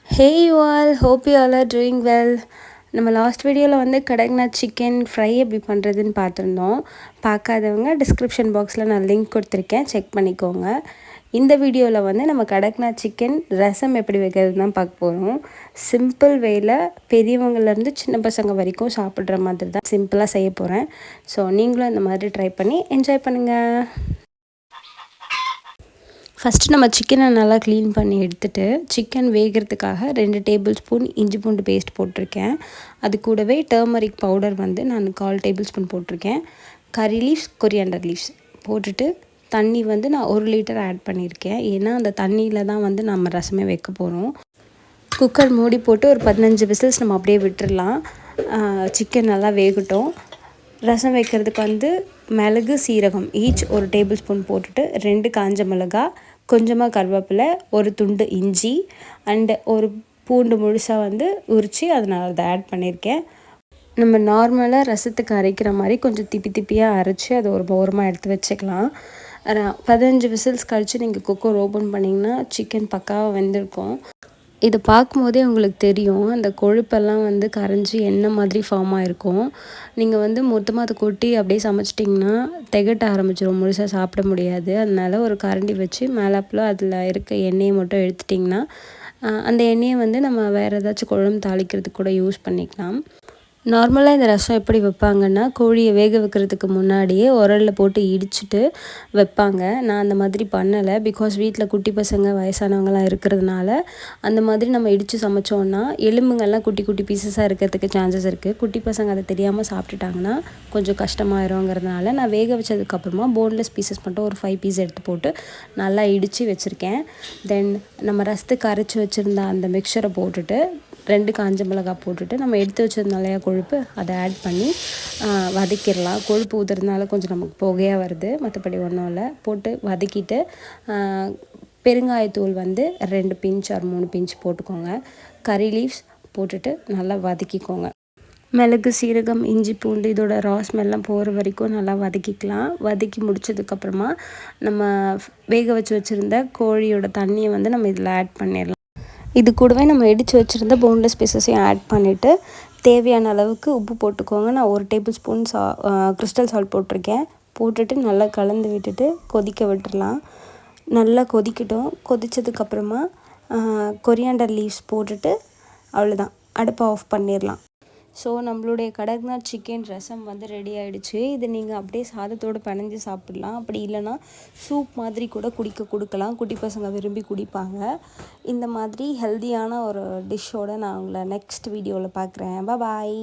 Hey you all, hope you all are doing well. நம்ம last வீடியோவில் வந்து Kadaknath chicken fry எப்படி பண்ணுறதுன்னு பார்த்துருந்தோம். பார்க்காதவங்க டிஸ்கிரிப்ஷன் பாக்ஸில் நான் லிங்க் கொடுத்துருக்கேன், செக் பண்ணிக்கோங்க. இந்த வீடியோவில் வந்து நம்ம கடக்நாத் சிக்கன் ரசம் எப்படி வைக்கிறது தான் பார்க்க போகிறோம். சிம்பிள் வேயில் பெரியவங்கலேருந்து சின்ன பசங்க வரைக்கும் சாப்பிட்ற மாதிரி தான் சிம்பிளாக செய்ய போகிறேன். ஸோ நீங்களும் இந்த மாதிரி ட்ரை பண்ணி என்ஜாய் பண்ணுங்கள். ஃபஸ்ட்டு நம்ம சிக்கனை நல்லா க்ளீன் பண்ணி எடுத்துகிட்டு சிக்கன் வேகிறதுக்காக 2 டேபிள் ஸ்பூன் இஞ்சி பூண்டு பேஸ்ட் போட்டிருக்கேன். அது கூடவே டர்மரிக் பவுடர் வந்து நான் 1/4 டேபிள் ஸ்பூன் போட்டிருக்கேன். கறி லீவ்ஸ், கொரியாண்டர் லீவ்ஸ் போட்டுட்டு தண்ணி வந்து நான் 1 லிட்டர் ஆட் பண்ணியிருக்கேன். ஏன்னா அந்த தண்ணியில் தான் வந்து நம்ம ரசமே வைக்க போகிறோம். குக்கர் மூடி போட்டு ஒரு 15 விசில்ஸ் நம்ம அப்படியே விட்டுடலாம். சிக்கன் நல்லா வேகட்டும். ரசம் வைக்கிறதுக்கு வந்து மிளகு, சீரகம் ஈச் 1 டேபிள் ஸ்பூன் போட்டுட்டு 2 காஞ்ச மிளகா, கொஞ்சமாக கருவேப்பிலை, ஒரு துண்டு இஞ்சி அண்டு ஒரு பூண்டு முழுசாக வந்து உரித்து அதனால் அதை ஆட் பண்ணியிருக்கேன். நம்ம நார்மலாக ரசத்துக்கு அரைக்கிற மாதிரி கொஞ்சம் திப்பியாக அரைச்சி அதை ஒரு ஓரமாக எடுத்து வச்சுக்கலாம். 15 விசில்ஸ் கழித்து நீங்கள் குக்கர் ஓப்பன் பண்ணிங்கன்னா சிக்கன் பக்காவாக வெந்திருக்கும். இது பார்க்கும்போதே உங்களுக்கு தெரியும், அந்த கொழுப்பெல்லாம் வந்து கரைஞ்சி எண்ணெய் மாதிரி ஃபார்ம் ஆகிருக்கும். நீங்கள் வந்து மொத்தமாக அதை கொட்டி அப்படியே சமைச்சிட்டிங்கன்னா திகட்ட ஆரம்பிச்சிடும், முழுசாக சாப்பிட முடியாது. அதனால் ஒரு கரண்டி வச்சு மேலாப்பில் அதில் இருக்க எண்ணெயை மட்டும் எடுத்துட்டிங்கன்னா அந்த எண்ணெயை வந்து நம்ம வேறு ஏதாச்சும் குழம்பு தாளிக்கிறதுக்கு கூட யூஸ் பண்ணிக்கலாம். நார்மலாக இந்த ரசம் எப்படி வைப்பாங்கன்னா, கோழியை வேக வைக்கிறதுக்கு முன்னாடியே உரலில் போட்டு இடிச்சிட்டு வைப்பாங்க. நான் அந்த மாதிரி பண்ணலை. பிகாஸ் வீட்டில் குட்டி பசங்க வயசானவங்களாம் இருக்கிறதுனால அந்த மாதிரி நம்ம இடித்து சமைச்சோன்னா எலும்புங்கள்லாம் குட்டி குட்டி பீசஸாக இருக்கிறதுக்கு சான்சஸ் இருக்குது. குட்டி பசங்க அதை தெரியாமல் சாப்பிட்டுட்டாங்கன்னா கொஞ்சம் கஷ்டமாயிருங்கிறதுனால நான் வேக வச்சதுக்கப்புறமா போன்லெஸ் பீசஸ் மட்டும் ஒரு 5 பீஸ் எடுத்து போட்டு நல்லா இடித்து வச்சுருக்கேன். தென் நம்ம ரசத்துக்கு அரைச்சி வச்சுருந்த அந்த மிக்சரை போட்டுட்டு 2 காஞ்ச மிளகாய் போட்டுட்டு நம்ம எடுத்து வச்சிருந்தோம் இல்லையா கொழுப்பு, அதை ஆட் பண்ணி வதக்கிடலாம். கொழுப்பு ஊற்றுறதுனால கொஞ்சம் நமக்கு புகையாக வருது, மற்றபடி ஒன்றும் இல்லை. போட்டு வதக்கிட்டு பெருங்காயத்தூள் வந்து 2 பிஞ்ச் ஆர் 3 பிஞ்ச் போட்டுக்கோங்க. கறி லீவ்ஸ் போட்டுட்டு நல்லா வதக்கிக்கோங்க. மிளகு, சீரகம், இஞ்சி பூண்டு இதோட ரா ஸ்மெல்லாம் போகிற வரைக்கும் நல்லா வதக்கிக்கலாம். வதக்கி முடிச்சதுக்கப்புறமா நம்ம வேக வச்சுருந்த கோழியோட தண்ணியை வந்து நம்ம இதில் ஆட் பண்ணிடலாம். இது கூடவே நம்ம இடித்து வச்சுருந்த போன்லெஸ் பீசஸையும் ஆட் பண்ணிவிட்டு தேவையான அளவுக்கு உப்பு போட்டுக்கோங்க. நான் 1 டேபிள் ஸ்பூன் கிறிஸ்டல் சால்ட் போட்டிருக்கேன். போட்டுட்டு நல்லா கலந்து விட்டுட்டு கொதிக்க விட்டுடலாம். நல்லா கொதிக்கட்டும். கொதித்ததுக்கப்புறமா கொரியாண்டர் லீவ்ஸ் போட்டுட்டு அவ்வளோதான், அடுப்பை ஆஃப் பண்ணிடலாம். ஸோ நம்மளுடைய கடக்நாத் சிக்கன் ரசம் வந்து ரெடி ஆகிடுச்சு. இது நீங்கள் அப்படியே சாதத்தோடு பிணைஞ்சு சாப்பிட்லாம். அப்படி இல்லைனா சூப் மாதிரி கூட கொடுக்கலாம். குட்டி பசங்க விரும்பி குடிப்பாங்க. இந்த மாதிரி ஹெல்த்தியான ஒரு டிஷ்ஷோடு நான் உங்களை நெக்ஸ்ட் வீடியோவில் பார்க்குறேன். பாய்.